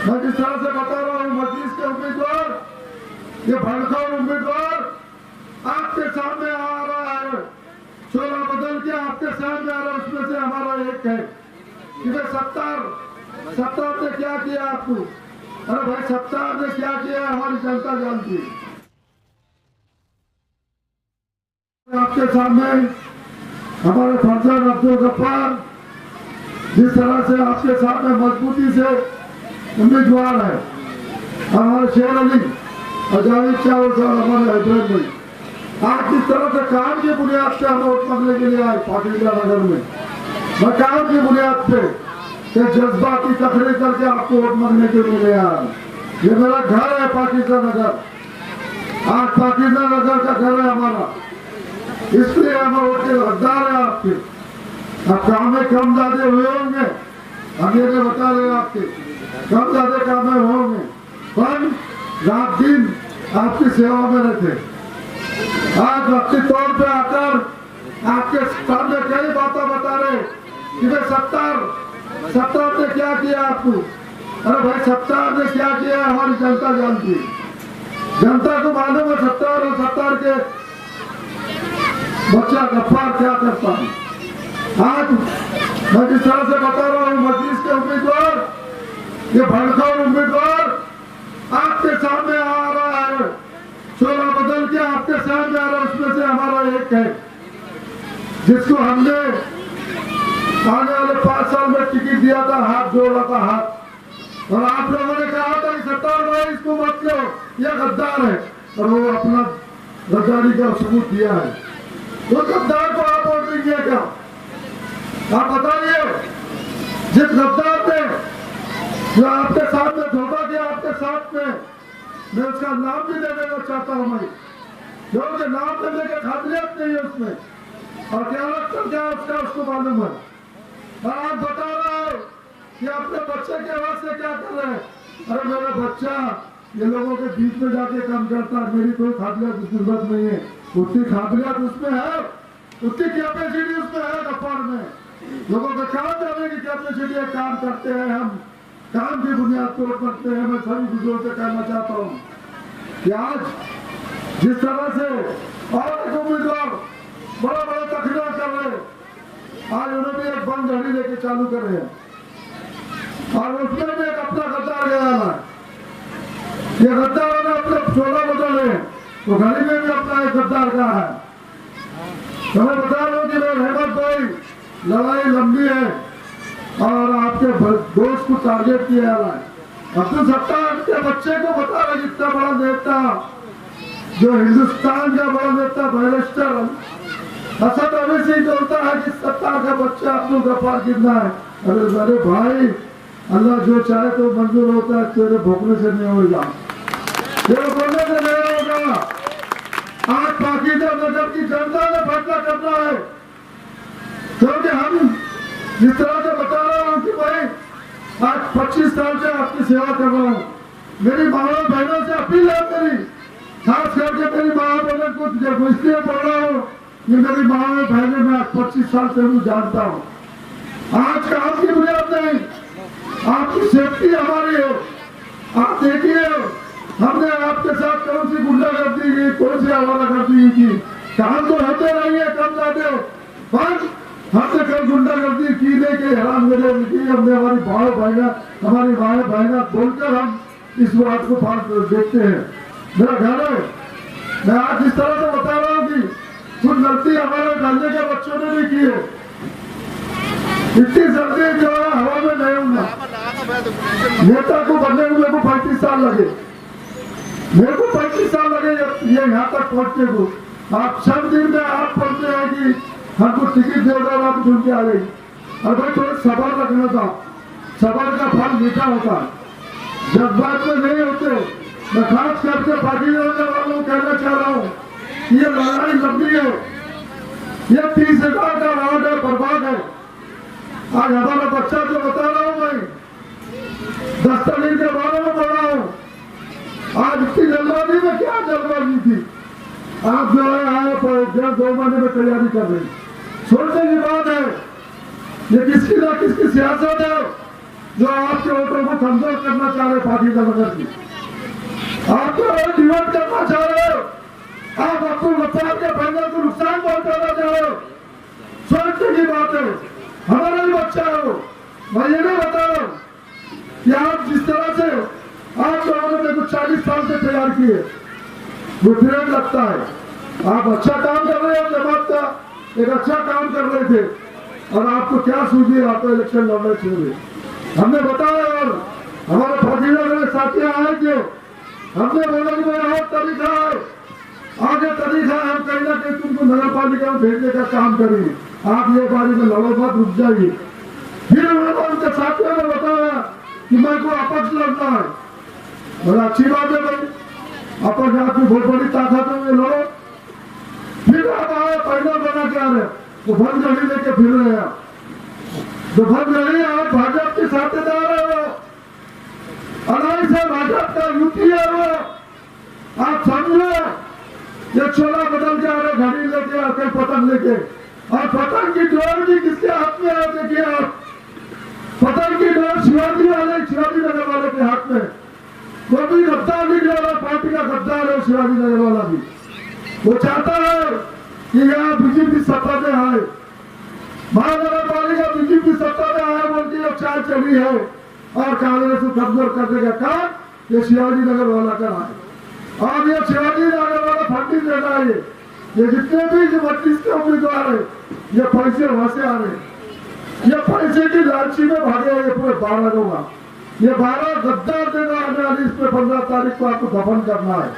मैं जिस तरह से बता रहा हूँ मजलिस के उम्मीदवार, ये भड़काऊ उम्मीदवार आपके सामने आ रहा है, चोला बदल के आपके सामने आ रहा है। उसमें से हमारा एक है कि भाई सत्तार ने क्या किया आपको। अरे भाई सत्तार ने क्या किया हमारी जनता जानती है। आपके सामने हमारे फरजान अब्दुल गफ्फार जिस तरह से आपके सामने मजबूती से उम्मीदवार है, हमारे शेर अली और जावेद चावल साहब हमारे हैदराबाद में आज जिस तरह से काम की बुनियाद पे हम वोट मांगने के लिए आए पाकिस्ता नगर में, मैं काम की बुनियाद पे जज्बाती तकरीर करके आपको वोट मांगने के लिए आया। ये मेरा घर है पाकिस्ता नगर, आज पाकिस्ता नगर का घर है हमारा, इसलिए हम वोट के हकदार है आपके। अब काम में कम ज्यादा हुए होंगे, हम ये बता रहे हैं आपके कम ज्यादा काम होंगे, पर रात दिन आपकी सेवा में रहते। आज वक्ती तौर पे आकर आपके सामने कई बातें बता रहे कि भाई सत्तार ने क्या किया आपको। अरे भाई सत्तार ने क्या किया हमारी जनता जानती है। जनता को मालूम है सत्तार और सत्तार के बच्चा गफ्फार क्या करता है। आज मैं जिस तरह से बता रहा हूँ मजलिस के उम्मीदवार, ये भड़काऊ उम्मीदवार आपके सामने आ रहा है, चोला बदल के आपके सामने आ रहा है। उसमें से हमारा एक है जिसको हमने आने वाले 5 साल में टिकट दिया था, हाथ जोड़ा था हाथ, और आप लोगों ने कहा था कि सत्तार भाई इसको मत लो, ये गद्दार है, और वो अपना गद्दारी का सबूत दिया है। वो गद्दार को आप वोट दीजिए क्या? आप बताइए, जिस गद्दार ने जो आपके साथ में धोखा किया आपके साथ में, मैं उसका नाम भी दे देना चाहता हूँ मैं, क्योंकि नाम देने की काबिलियत नहीं है उसमें, और क्या लगता क्या उसका उसको मालूम है। और आप बता रहे हो कि अपने बच्चे के वास्ते क्या कर रहे हैं। अरे मेरा बच्चा ये लोगों के बीच में जाके काम करता है, मेरी कोई काबिलियत की जरूरत नहीं है, उतनी काबिलियत उसमें है, उतनी कैपेसिटी उसमें है गफ्फार में। लोगों को काम करने की कैपेसिटी है, काम करते हैं हम, काम की बुनियाद पर करते हैं। मैं सभी बुजुर्गों से कहना चाहता हूँ कि आज जिस तरह से और एक उम्मीदवार बड़ा बड़ा तकरीर कर रहे, आज उन्होंने भी एक बंद घड़ी लेके चालू कर रहे हैं, और उसमें भी एक अपना गद्दार गया है। ये गद्दारों ने अपने चोला बदले, तो घड़ी में भी अपना एक गद्दार का है। तो मैं बता रहा हूँ कि रहमत भाई लड़ाई लंबी है, और आपके दोस्त को टारगेट किया है। अब्दुल सत्तार के बच्चे को बता रहे जितना बड़ा नेता, जो हिंदुस्तान का बड़ा नेता बैरिस्टर असद अली सिंह बोलता है कि सत्तार का बच्चा अब्दुल गफ्फार कितना है। अरे भाई, अल्लाह जो चाहे तो मंजूर होता है, तेरे भोगने से नहीं होगा, तेरे बोलने से नहीं होगा। आज पाकिस्ता नगर की जनता ने फैसला करना है, क्योंकि हम जिस तरह से बता रहा हूँ कि भाई आज 25 साल से आपकी सेवा कर रहा हूँ। मेरी माँ बहनों से अपील है मेरी, खास करके मेरी माँ बहनों को इसलिए बोल रहा हूँ कि मेरी माँ बहनें मैं 25 साल से उनको जानता हूँ। आज काम की बुनियाद नहीं, आपकी सेफ्टी हमारी है। आप देखिए हमने आपके साथ कौन सी गुंडागर्दी की, कौन सी आवारागर्दी की, काम तो होते नहीं है कम ज्यादा, पर हमने कल गुंडागर्दी की नहीं कि हैरान मेरे की। हमने हमारी भाई बहना, हमारी माए बहना बोलकर हम इस बात को फाल देखते हैं। मेरा घर है, मैं आज जिस तरह से बता रहा हूँ कि कुछ गलती हमारे डालने के बच्चों ने भी की है। इतनी जल्दी जो है हवा में नहीं होना। नेता को बनने में मेरे को 35 साल लगे, मेरे को 35 साल लगे ये यहाँ तक पहुँचने को। आप सब दिन में आप पढ़ते हैं कि हमको टिकट दे दो, आप चुन के आ गई। और भाई थोड़ा सबर रखना था, सबर का फल मीठा होता है, जज्बात में नहीं होते। मैं खास करके पाकिस्तान वालों को कहना चाह रहा हूँ कि ये लड़ाई लंबी है, ये 30,000 का राउंड है, बर्बाद है। आज हमारा बच्चा जो बता रहा हूँ मैं 10 तारीख के बारे में बोल रहा हूँ, आज इतनी जल्दबाजी में क्या जल्दबाजी थी। आप जो है आए 1.5-2 महीने में तैयारी कर रहे, सोचने की बात है। ये किसकी ना किसकी सियासत है, जो आपके वोटों को कमजोर करना चाह रहे पार्टी नगर की, आपको डिवाइड करना चाह रहे हो, आप अब्दुल गफ्फार के पैनल को नुकसान पहुंचाना चाह रहे हो। सोचने की बात है, हमारा ही बच्चा हो। मैं ये नहीं बता रहा हूँ कि आप जिस तरह से आप लोगों ने मेरे को 40 साल से तैयार किए, वो फिर लगता है आप अच्छा काम कर रहे हो, जमात का एक अच्छा काम कर रहे थे, और आपको क्या सूझी आपको इलेक्शन लड़ने चाहिए। हमने बताया और हमारे फौजीनगर में साथियां आए थे, हमने बोला कि भाई और तरीका है, आगे तरीका है, हम कहीं ना कहीं तुमको नगर पालिका में भेजने का काम करेंगे, आप ये बारी में लड़ो मत, रुक जाइए। फिर उन्होंने उनके साथियों ने बताया कि मेरे को अपक्ष लड़ना है। बड़ा अच्छी बात है भाई, अपक्ष आपकी बहुत बड़ी ताकत है, लड़ो। फिर आप आए पैनल बना के आ रहे, वो बंद गढ़ी लेके फिर रहे हैं, जो बंद गढ़ी आप भाजपा के साथेदार है, वो अनाई से भाजपा का युति है, वो आप समझो। ये छोला बदल के आ रहे, घड़ी लेके आके पतंग लेके, और पतंग की डोर भी किसके हाथ में है? देखिए आप, पतंग की डोर शिवाजी नगर वाले के हाथ में। वो भी गद्दार भी वाला पार्टी का गद्दार है शिवाजी नगर वाला भी। वो चाहता है कि यहाँ बीजेपी सत्ता में आए, महानगर पालिका बीजेपी सत्ता में आए बोल के चाल चली है, और कांग्रेस को कमजोर करने का काम ये शिवाजी नगर वाला कर रहा है। और ये शिवाजी नगर वाला फंडिंग दे रहा है। ये जितने भी जो 32 के उम्मीदवार है, ये पैसे वहां से आ रहे, ये पैसे की लालची में भागे। ये पूरे 12 लोग, ये 12 गद्दार देना आने वाली, इसमें 15 तारीख को आपको दफन करना है,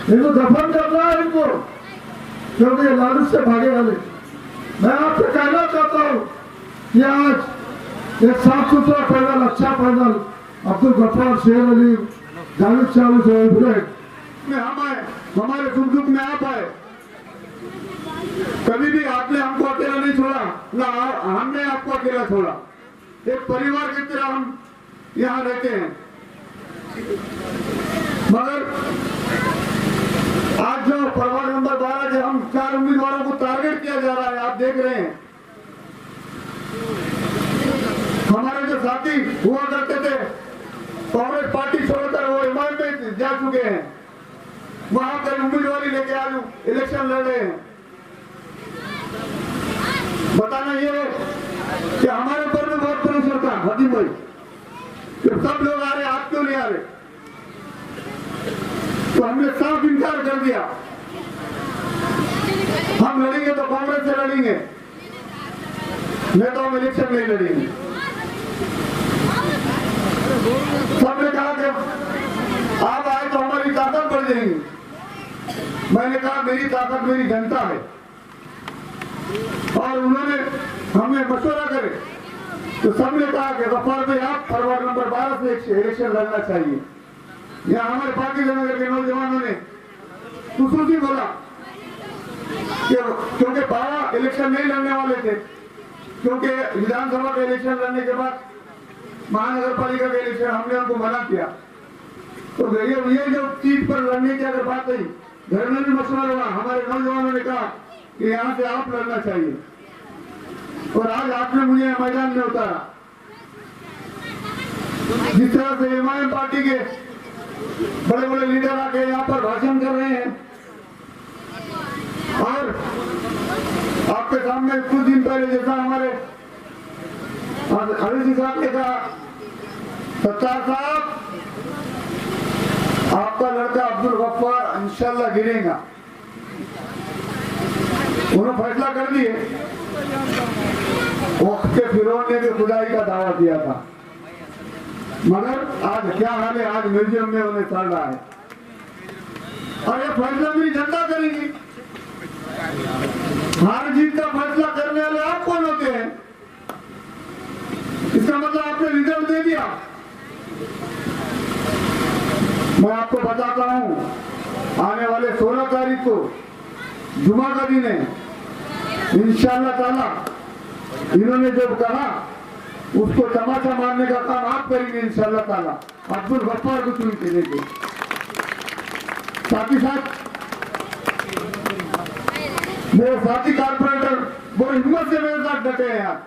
इनको दफन करना है इनको, क्योंकि ये लालच से भागे वाले। मैं आपसे कहना चाहता हूँ कि आज एक साफ सुथरा पैनल, अच्छा पैनल, अब्दुल गफ्फार, शेर अली, जावेद चालू से में हम आए, हमारे सुख दुख में आप आए। कभी भी आपने हमको अकेला नहीं छोड़ा, ना हमने आपको अकेला छोड़ा। एक परिवार की तरह हम यहाँ रहते हैं। मगर आज जो प्रभाग नंबर 12 जो हम 4 उम्मीदवारों को टारगेट किया जा रहा है, आप देख रहे हैं। हमारे जो साथी हुआ करते थे, कांग्रेस पार्टी छोड़कर वो हिमाचल में जा चुके हैं, वहां पर उम्मीदवारी लेके आज इलेक्शन लड़ रहे हैं। बताना ये है कि हमारे ऊपर में बहुत प्रेशर था हदीम भाई, कि सब लोग आ रहे, आप क्यों नहीं आ रहे? तो हमने साफ इनकार कर दिया, हम लड़ेंगे तो कांग्रेस से लड़ेंगे, नहीं तो हम इलेक्शन नहीं लड़ेंगे। सबने कहा कि आप आए तो हमारी ताकत बढ़ जाएगी। मैंने कहा मेरी ताकत मेरी जनता है, और उन्होंने हमें मशवरा करे तो सबने कहा कि गफ्फार भाई आप प्रभाग नंबर 12 से इलेक्शन लड़ना चाहिए। यहाँ हमारे पार्टी नगर के नौजवानों ने खुसूसी बोला कि क्योंकि 12 इलेक्शन नहीं लड़ने वाले थे, क्योंकि विधानसभा का इलेक्शन लड़ने के बाद महानगर पालिका का इलेक्शन हमने उनको मना किया। तो ये जो चीज पर लड़ने की अगर बात आई, घर में भी मशवरा हुआ, हमारे नौजवानों ने कहा कि यहाँ से आप लड़ना चाहिए, और आज आपने मुझे मैदान में उतारा। जिस तरह से एमआईएम पार्टी के बड़े बड़े लीडर आके यहाँ पर भाषण कर रहे हैं, और आपके सामने कुछ दिन पहले जैसा हमारे हरीश साहब ने कहा, सत्तार साहब आपका लड़का अब्दुल गफ्फार इंशाल्लाह गिरेगा। उन्होंने फैसला कर दिए। वक्त के फिरौन ने भी खुदाई का दावा किया था, मगर आज क्या हाल है, आज म्यूजियम में उन्हें चल रहा है, और ये फैसला मेरी जनता करेगी। हार जीत का फैसला करने वाले आप कौन होते हैं? इसका मतलब आपने रिजल्ट दे दिया। मैं आपको बताता हूं, आने वाले 16 तारीख को जुमा का दिन है, इंशाअल्लाह ताला इन्होंने जो कहा उसको तमाचा मारने का काम आप करेंगे इंशाअल्लाह ताला, अब्दुल गफ्फार को चुन के देंगे। साथ ही साथ मेरे साथी कारपोरेटर बड़ी हिम्मत से मेरे साथ डटे हैं यार,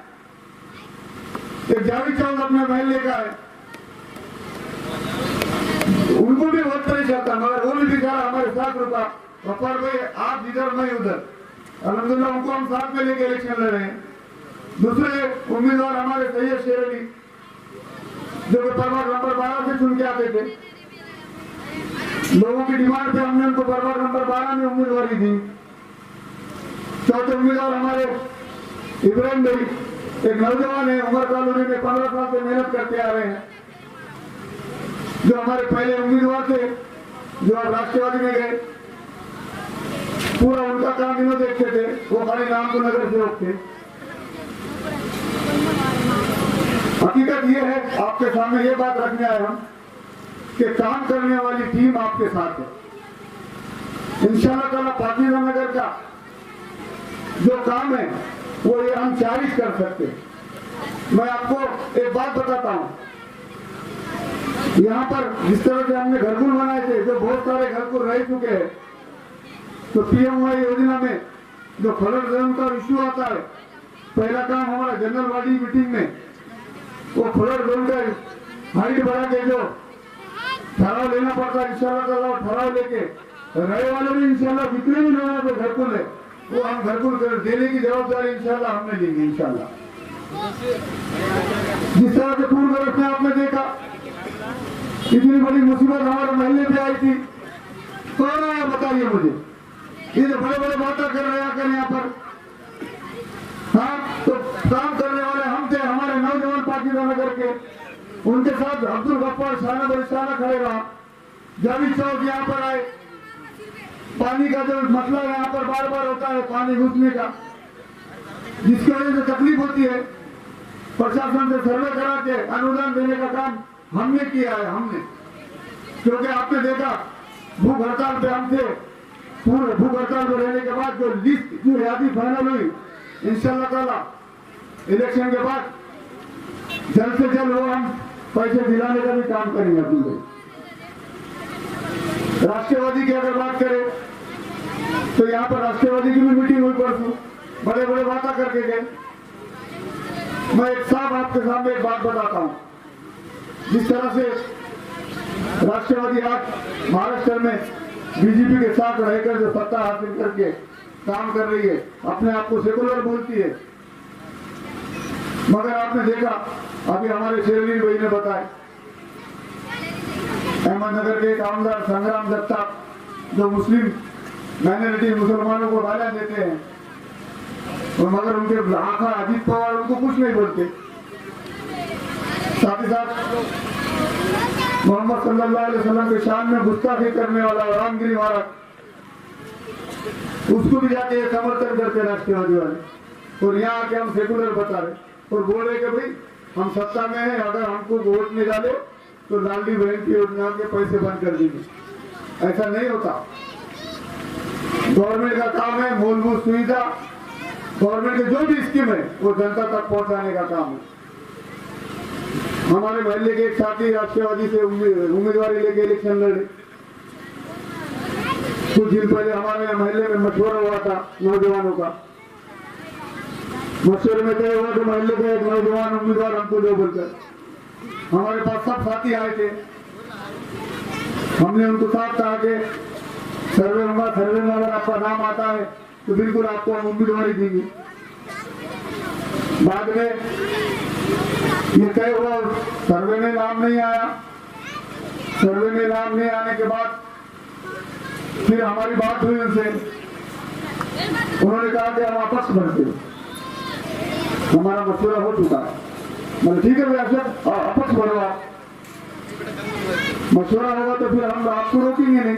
एक जावेद चौक अपने महल्ले का है, उनको भी वोट नहीं चाहता, मगर वो भी बेचारा हमारे साथ रुका। गफ्फार भाई आप जिधर मैं उधर, अल्हम्दुलिल्लाह उनको हम साथ में लेके इलेक्शन लड़ रहे हैं। दूसरे उम्मीदवार हमारे सैयद शेर अली जो प्रभाग नंबर 12 से चुन के आते थे, लोगों की डिमांड पे हमने उनको प्रभाग नंबर 12 में उम्मीदवारी दी। चौथे उम्मीदवार हमारे इब्राहिम भाई, एक नौजवान है, उमर कॉलोनी में 15 साल से मेहनत करते आ रहे हैं, जो हमारे पहले उम्मीदवार थे, जो अब राष्ट्रवादी में गए। पूरा उनका काम इन्हों देखते थे, वो खाली नाम को नगर सेवक थे। हकीकत ये है, आपके सामने ये बात रखने आए हम कि काम करने वाली टीम आपके साथ है। इंशाअल्लाह ताला पाकिजा नगर का जो काम है वो ये हम चारिश कर सकते हैं। मैं आपको एक बात बताता हूँ, यहाँ पर जिस तरह से हमने घरकुल बनाए थे, जो बहुत सारे घरकुल रह चुके हैं, तो पीएमवाई योजना में जो फ्लड जोन का इश्यू आता है, पहला काम हमारा जनरल बॉडी मीटिंग में वो फ्लड जोन का हाइट बढ़ा के जो ठहराव लेना पड़ता है, इंशाल्लाह ताला ठहराव लेके रहे वाले भी इंशाल्लाह जितने भी लोगों को घरकुल है वो हम घरकुल देने की जवाबदारी इंशाल्लाह हमने लेंगे। इंशाल्लाह जिस तरह से पूर्व बरस में आपने देखा इतनी बड़ी मुसीबत हमारे महल्ले पे आई थी, कौन आया बताइए मुझे? ये जो बड़े बड़े बातें कर रहे हैं यहाँ पर, हाँ तो काम करने वाले हम थे, हमारे नौजवान पाकिजा नगर के, उनके साथ अब्दुल गफ्फार शाना बरिस्ताना खड़े रहा। जावेद चौक यहाँ पर आए, पानी का जो मसला यहाँ पर बार बार होता है, पानी घुसने का, जिसकी वजह से तकलीफ होती है, प्रशासन से सर्वे करा के अनुदान देने का काम हमने किया है। हमने, क्योंकि आपने देखा भूख हड़ताल पे हम थे, पूरे भूख हड़ताल पे रहने के बाद जो लिस्ट जो यादी फाइनल हुई, इंशाल्लाह ताला इलेक्शन के बाद जल्द से जल्द वो हम पैसे दिलाने का भी काम करेंगे। अपने राष्ट्रवादी की अगर बात करें तो यहाँ पर राष्ट्रवादी की भी मीटिंग हुई परसों, बड़े बड़े बातें करके गए। मैं एक साफ आपके सामने एक बात बताता हूँ, जिस तरह से राष्ट्रवादी आज महाराष्ट्र में बीजेपी के साथ रहकर जो सत्ता हासिल करके काम कर रही है, अपने आप को सेकुलर बोलती है, मगर आपने देखा अभी हमारे शेरली भाई ने बताया, अहमदनगर के एक आमदार संग्राम दत्ता जो मुस्लिम माइनॉरिटी मुसलमानों को गालियां देते हैं, और मगर उनके आका अजीत पवार उनको कुछ नहीं बोलते। साथ ही साथ मोहम्मद सल्लल्लाहु अलैहि वसल्लम के शान में गुस्ताखी करने वाला रामगिरी महाराज, उसको भी जाके समर्थन करते राष्ट्रवादी वाले, और यहाँ आके हम सेकुलर बता रहे और बोल रहे कि भाई हम सत्ता में हैं, अगर हमको वोट नहीं डाले तो लाडली बहन की योजना के पैसे बंद कर देंगे। ऐसा नहीं होता। गवर्नमेंट का काम है मूलभूत सुविधा, गवर्नमेंट के जो भी स्कीम है वो जनता तक पहुंचाने का काम है। हमारे महल्ले के एक साथी राष्ट्रवादी से उम्मीदवारी लेके इलेक्शन लड़े। कुछ दिन पहले हमारे महल्ले में मशवरा हुआ था नौजवानों का। मशवरे में तय हुआ तो महल्ले के एक नौजवान उम्मीदवार हमको दो बोलकर, हमारे पास सब साथी आए थे। हमने उनको साफ कहा कि सर्वे होगा, सर्वे में अगर आपका नाम आता है तो बिल्कुल आपको हम उम्मीदवारी देंगे। बाद में ये तय हुआ, सर्वे में नाम नहीं आया। सर्वे में नाम नहीं आने के बाद फिर हमारी बात हुई उनसे, उन्होंने कहा कि हम आपस भरते हो, हमारा मशवरा हो चुका है। मतलब ठीक है भैया, आपस भरो, आप मशवरा होगा तो फिर हम आपको रोकेंगे नहीं।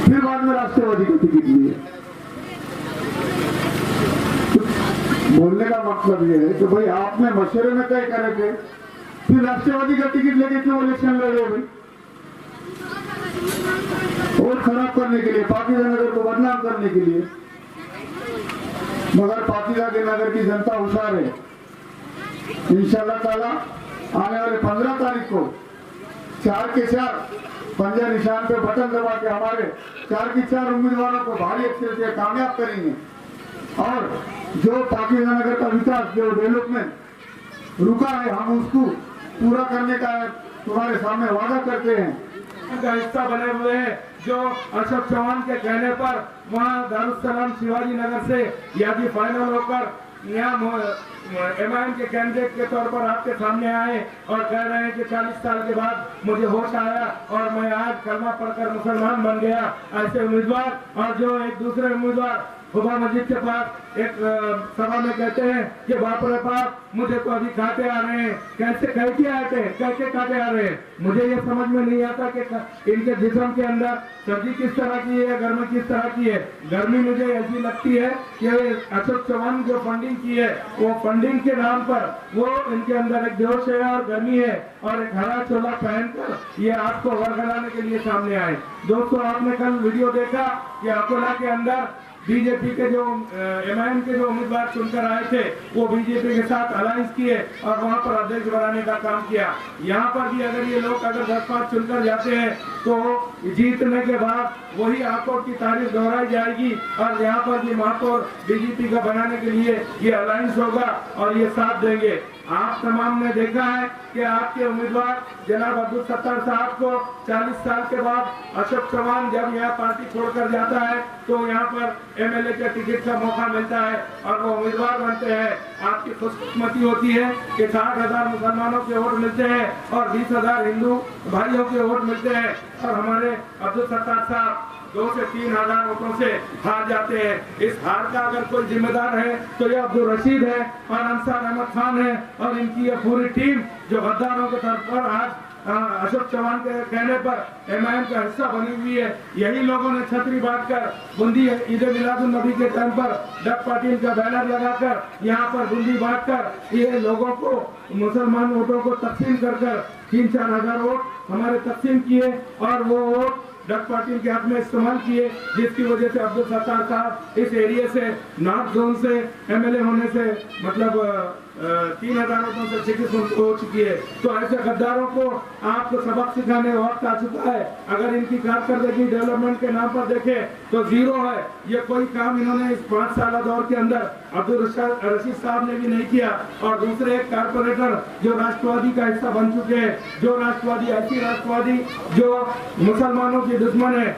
फिर बाद में राष्ट्रवादी को टिकट लिए। बोलने का मतलब ये है कि भाई आपने मशवरे में तय करे थे, फिर राष्ट्रवादी का टिकट लेके क्यों इलेक्शन लड़े भाई? और खराब करने के लिए, पाकिजा नगर को बदनाम करने के लिए। मगर पाकिजा के नगर की जनता होशियार है। इंशाल्लाह ताला आने वाले 15 तारीख को 4 के 4 पंजा निशान पे बटन दबा के हमारे 4 की 4 उम्मीदवारों को भारी अक्षर से कामयाब करेंगे। और जो पाकिजा नगर का विकास, जो डेवलपमेंट रुका है, हम उसको पूरा करने का तुम्हारे सामने वादा करते हैं। का हिस्सा बने हुए हैं, जो अशोक चौहान के कहने पर वहाँ दारुसलाम शिवाजी नगर से यादी फाइनल होकर यहाँ एमआईएम के कैंडिडेट के तौर पर आपके सामने आए और कह रहे हैं कि 40 साल के बाद मुझे होश आया और मैं आज कलमा पढ़कर मुसलमान बन गया। ऐसे उम्मीदवार और जो एक दूसरे उम्मीदवार खुबा मस्जिद के पास एक सभा में कहते हैं कि बाप रे बाप, मुझे तो अभी कांटे आ रहे हैं। कैसे कांटे आते हैं, कैसे कांटे आ रहे हैं? मुझे ये समझ में नहीं आता कि इनके जिस्म के अंदर सर्दी किस तरह की है, गर्मी किस तरह की है। गर्मी मुझे ऐसी लगती है कि अशोक चौहान जो फंडिंग की है, वो फंडिंग के नाम पर वो इनके अंदर एक जोश है और गर्मी है और एक हरा चोला पहनकर ये आपको वरगलाने के लिए सामने आए। दोस्तों, आपने कल वीडियो देखा कि अकोला के अंदर बीजेपी के जो एमआईएम के जो उम्मीदवार चुनकर आए थे, वो बीजेपी के साथ अलायंस किए और वहां पर अध्यक्ष बनाने का काम किया। यहाँ पर भी अगर ये लोग 10-5 चुनकर जाते हैं तो जीतने के बाद वही आकोर की तारीफ दोहराई जाएगी और यहाँ पर भी महापौर बीजेपी का बनाने के लिए ये अलायंस होगा और ये साथ देंगे। आप तमाम ने देखा है कि आपके उम्मीदवार जनाब अब्दुल सत्तार साहब को 40 साल के बाद अशोक चौहान जब यहाँ पार्टी छोड़कर जाता है तो यहाँ पर एमएलए के टिकट का मौका मिलता है और वो उम्मीदवार बनते हैं। आपकी खुशकिस्मती होती है कि 60,000 मुसलमानों के वोट मिलते हैं और 20,000 हिंदू भाइयों के वोट मिलते हैं और हमारे अब्दुल सत्तार साहब 2 से 3 हजार वोटों से हार जाते हैं। इस हार का अगर कोई जिम्मेदार है तो ये अब्दुल रशीद है और अंसार अहमद खान है और इनकी ये पूरी टीम जो गद्दारों के तौर पर आज अशोक चौहान के कहने पर एमआईएम का हिस्सा बनी हुई है। यही लोगों ने छतरी बांटकर बूंदी ईद मिलादुन नबी के टाइम पर डॉक्टर पाटिल का बैनर लगाकर यहाँ पर बूंदी बांटकर ये लोगों को मुसलमान वोटों को तकसीम कर 3-4 हजार वोट हमारे तकसीम किए और वो वोट डॉक्टर पाटिल के हाथ में इस्तेमाल किए, जिसकी वजह से अब्दुल सत्तार साहब इस एरिया से नॉर्थ जोन से एमएलए होने से मतलब 3,000 वोटों से चिकित्सक हो चुकी है। तो ऐसे गद्दारों को आपको सबक सिखाने वक्त आ चुका है। अगर इनकी कारकर्दगी डेवलपमेंट के नाम पर देखें तो जीरो है। ये कोई काम इन्होंने इस 5 साल दौर के अंदर अब्दुल रशीद साहब ने भी नहीं किया और दूसरे एक कारपोरेटर जो राष्ट्रवादी का हिस्सा बन चुके हैं, जो राष्ट्रवादी ऐसी राष्ट्रवादी जो मुसलमानों की दुश्मन है।